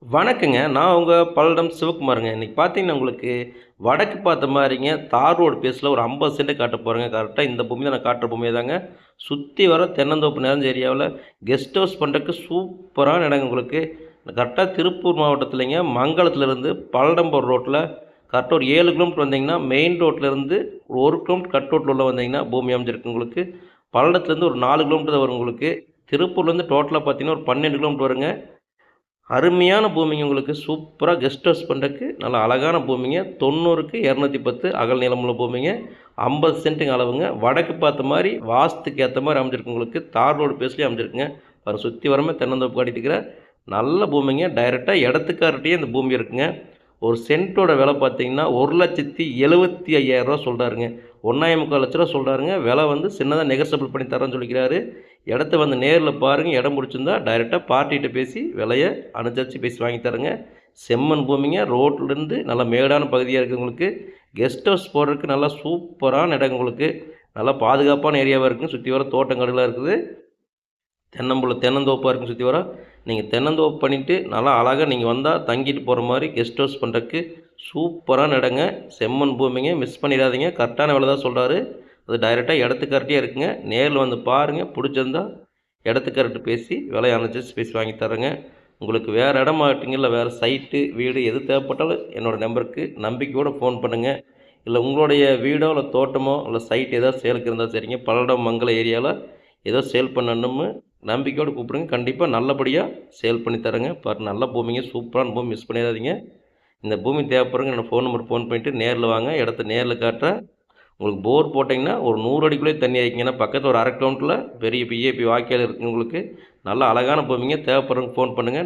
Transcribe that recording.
வணக்கங்க. நான் உங்க பல்லடம் சிவகுமாருங்க. இன்னைக்கு பார்த்தீங்கன்னா, உங்களுக்கு வடக்கு பார்த்த மாரிங்க தார் ரோடு பேஸ்ல ஒரு 50 சென்ட் காட்டப் போறேங்க. கரெக்ட்டா இந்த பூமி தான் நான் காட்டுற பூமி தாங்க. சுத்தி வர தென்னந்தோப்பு நிறைஞ்ச ஏரியாவுல கெஸ்ட் ஹவுஸ் பண்றதுக்கு சூப்பரான இடங்க உங்களுக்கு. கரெக்ட்டா திருப்பூர் மாவட்டத்திலங்க, மங்களத்திலிருந்து பல்லடம் போற ரோட்ல கரெக்ட்டா ஒரு 7 கிலோமீட்டர் வந்தீங்கன்னா, மெயின் ரோட்லருந்து 1 கிலோமீட்டர் கட் ரோட்ல உள்ள வந்தீங்கன்னா, பூமி அமைஞ்சிருக்கு உங்களுக்கு. பல்லடத்துலேருந்து ஒரு 4 கிலோமீட்டர் தான் வரும் உங்களுக்கு. திருப்பூர்லேருந்து டோட்டலா பார்த்தீங்கன்னா, ஒரு 12 கிலோமீட்டர் வருங்க. அருமையான பூமிங்க உங்களுக்கு. சூப்பரா கெஸ்ட் ஹவுஸ் பண்றதுக்கு நல்ல அழகான பூமிங்க. 90க்கு 210 அகல் நீளமுள்ள பூமிங்க. 50 சென்ட்டுங்க அளவுங்க. வடக்கு பார்த்த மாரி, வாஸ்துக்கு ஏத்த மாரி அமைஞ்சிருக்கு உங்களுக்கு. தார் ரோடு பேஸ்லயே அமைஞ்சிருக்குங்க. பாருங்க சுத்தி வரமே தென்னந்தோப்பு காட்டிட்டு இருக்கிறேன். நல்ல பூமிங்க. டைரக்ட்டா இடத்துக்காரர்ட்டயே இந்த பூமி இருக்குங்க. ஒரு சென்ட்டோட விலை பார்த்தீங்கன்னா, ரூ. 1,75,000 சொல்றாருங்க. 1,25,000 ரூவா சொல்றாருங்க. விலை வந்து சின்னதா நெகோசியபிள் பண்ணி தரேன்னு சொல்லிக்கிறாரு. இடத்த வந்து நேர்ல பாருங்க. இடம் புடிச்சிருந்தா டைரக்ட்டா பார்ட்டிட்ட பேசி விலைய அனுசரிச்சு பேசி வாங்கி தரேங்க. செம்மண் பூமிங்க. ரோட்லருந்து நல்லா மேடான பகுதியா இருக்கு உங்களுக்கு. கெஸ்ட் ஹவுஸ் போடுறதுக்கு நல்லா சூப்பரான இடங்க உங்களுக்கு. நல்லா பாதுகாப்பான ஏரியாவா இருக்குங்க. சுத்தி வர தோட்டம் காடுலாம் இருக்குது. தென்னந்தோப்பா இருக்கும் சுத்தி வர. நீங்க தென்னந்தோப்பு பண்ணிட்டு, நல்லா அழகா நீங்க வந்தா தங்கிட்டு போற மாரி கெஸ்ட் ஹவுஸ் பண்றதுக்கு சூப்பரான இடங்க. செம்மண் பூமிங்க. மிஸ் பண்ணிறாதீங்க. கரெக்டான விலை தான் சொல்றாரு. அது டைரக்ட்டா இடத்துக்கார்ட்டயே இருக்குங்க. நேர்ல வந்து பாருங்க. புடிச்சிருந்தா இடத்துக்காரர்ட்ட பேசி விலைய அனுசரிச்சு பேசி வாங்கி தரேங்க. உங்களுக்கு வேற இடம் மாவட்டங்க, இல்ல வேற சைட்டு, வீடு எது தேவைப்பட்டாலும் என்னோட நம்பருக்கு நம்பிக்கையோட ஃபோன் பண்ணுங்க. இல்ல உங்களுடைய வீடோ, இல்ல தோட்டமோ, இல்ல சைட் ஏதாவது சேலுக்கு இருந்தா சரிங்க. பல்லடம், மங்கலம் ஏரியால ஏதோ சேல் பண்ணணும்னு நம்பிக்கையோட கூப்பிடுங்க. கண்டிப்பா நல்லபடியா சேல் பண்ணி தரேங்க. பாருங்க நல்ல பூமிங்க. சூப்பரான பூமி. மிஸ் பண்ணிறாதீங்க. இந்த பூமி தேவைப்படுறவங்க என்னோட ஃபோன் நம்பருக்கு ஃபோன் பண்ணிட்டு நேர்ல வாங்க. இடத்த நேர்ல காட்டுறேன். உங்களுக்கு போர் போட்டிங்கன்னா ஒரு 100 அடிக்குள்ளேயே தண்ணி ஆயிக்குங்க. ஏன்னா பக்கத்துல ஒரு 1/2 கிலோமீட்டர்ல பெரிய பிஏபி வாய்க்கால் இருக்குங்க உங்களுக்கு. நல்ல அழகான பூமிங்க. தேவைப்படுறவங்க ஃபோன் பண்ணுங்க.